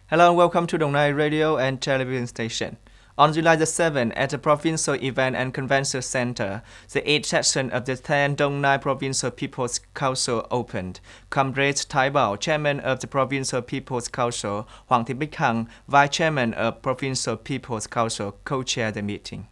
Hello and welcome to Đồng Nai Radio and Television Station. On July the 7th, at the Provincial Event and Convention Center, the 8th session of the 10th Dong Nai Provincial People's Council opened. Comrade Tai Bao, Chairman of the Provincial People's Council, Hoàng Thị Bích Hằng, Vice Chairman of Provincial People's Council, co-chaired the meeting.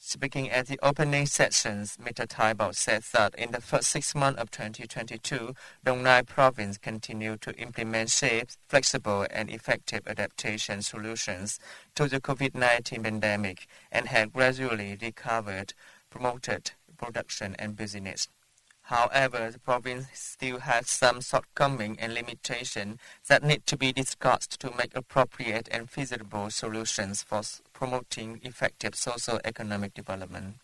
Speaking at the opening sessions, Mr. Tai Bao said that in the first 6 months of 2022, Dong Nai Province continued to implement safe, flexible, and effective adaptation solutions to the COVID-19 pandemic and had gradually recovered, promoted production and business. However, the province still has some shortcomings and limitations that need to be discussed to make appropriate and feasible solutions for promoting effective socio-economic development.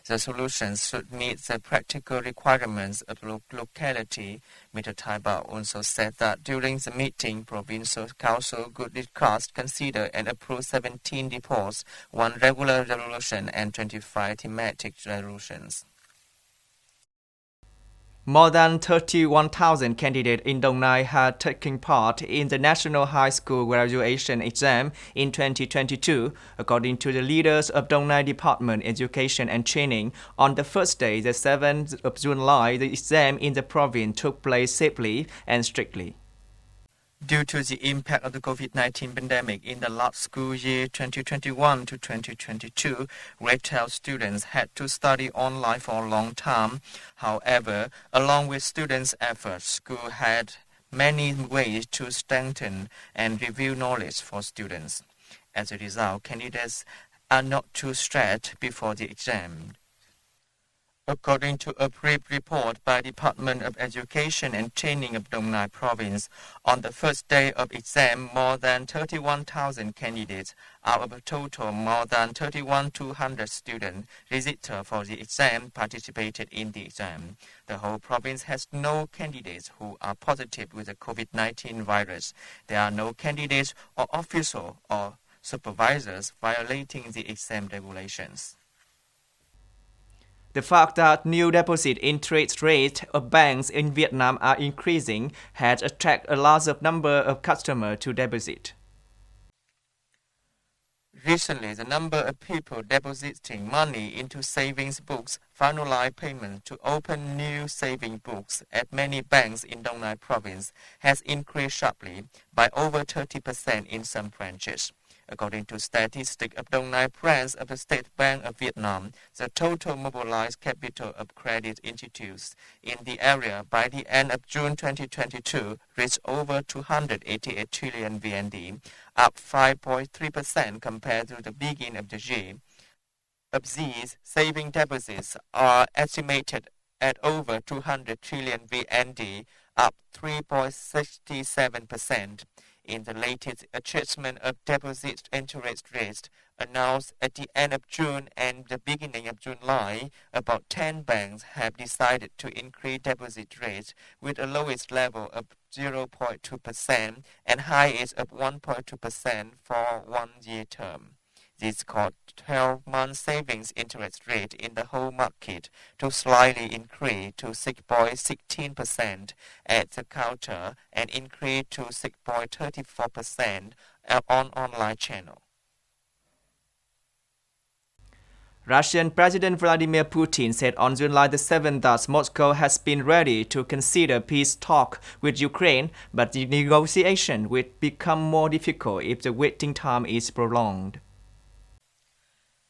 The solutions should meet the practical requirements of the locality. Mr. Tai Bao also said that during the meeting, Provincial Council could discuss, consider, and approve 17 reports, 1 regular resolution, and 25 thematic resolutions. More than 31,000 candidates in Dong Nai had taken part in the National High School graduation exam in 2022, according to the leaders of Dong Nai Department Education and Training. On the first day, the 7th of July, the exam in the province took place safely and strictly. Due to the impact of the COVID-19 pandemic in the last school year 2021 to 2022, grade 12 students had to study online for a long time. However, along with students' efforts, school had many ways to strengthen and review knowledge for students. As a result, candidates are not too stressed before the exam. According to a brief report by Department of Education and Training of Dong Nai Province, on the first day of exam, more than 31,000 candidates out of a total more than 31,200 students registered for the exam participated in the exam. The whole province has no candidates who are positive with the COVID-19 virus. There are no candidates or officials or supervisors violating the exam regulations. The fact that new deposit interest rates of banks in Vietnam are increasing has attracted a large number of customers to deposit. Recently, the number of people depositing money into savings books, finalized payments to open new saving books at many banks in Dong Nai Province has increased sharply by over 30% in some branches. According to statistics of Dong Nai branch of the State Bank of Vietnam, the total mobilized capital of credit institutes in the area by the end of June 2022 reached over 288 trillion VND, up 5.3% compared to the beginning of the year. Of these, saving deposits are estimated at over 200 trillion VND, up 3.67%. In the latest adjustment of deposit interest rates announced at the end of June and the beginning of July, about 10 banks have decided to increase deposit rates with the lowest level of 0.2% and highest of 1.2% for 1-year term. This caused 12-month savings interest rate in the whole market to slightly increase to 6.16% at the counter and increase to 6.34% on online channel. Russian President Vladimir Putin said on July the 7th that Moscow has been ready to consider peace talks with Ukraine, but the negotiation will become more difficult if the waiting time is prolonged.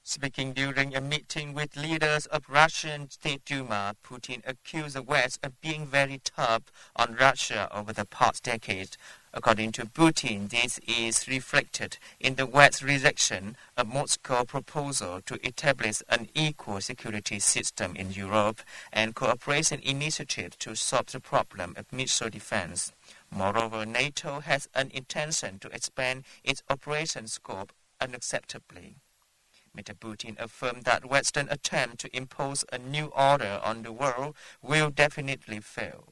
Speaking during a meeting with leaders of Russian State Duma, Putin accused the West of being very tough on Russia over the past decade. According to Putin, this is reflected in the West's rejection of Moscow's proposal to establish an equal security system in Europe and cooperation initiative to solve the problem of missile defense. Moreover, NATO has an intention to expand its operation scope unacceptably. Mr. Putin affirmed that Western attempt to impose a new order on the world will definitely fail.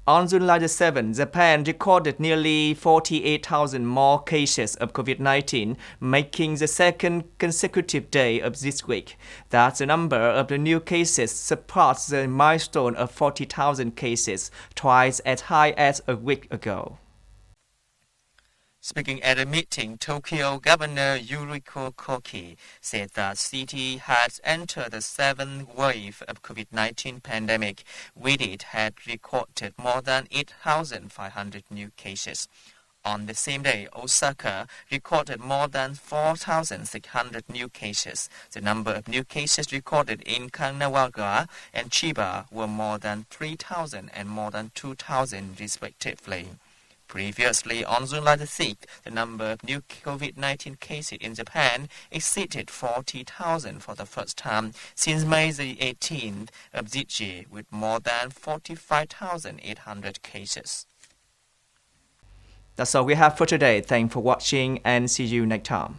On July the 7th, Japan recorded nearly 48,000 more cases of COVID-19, making the second consecutive day of this week that the number of the new cases surpassed the milestone of 40,000 cases, twice as high as a week ago. Speaking at a meeting, Tokyo Governor Yuriko Koki said that the city had entered the seventh wave of COVID-19 pandemic, with it had recorded more than 8,500 new cases. On the same day, Osaka recorded more than 4,600 new cases. The number of new cases recorded in Kanagawa and Chiba were more than 3,000 and more than 2,000 respectively. Previously, on July the 6th, the number of new COVID-19 cases in Japan exceeded 40,000 for the first time since May the 18th of this year, with more than 45,800 cases. That's all we have for today. Thanks for watching and see you next time.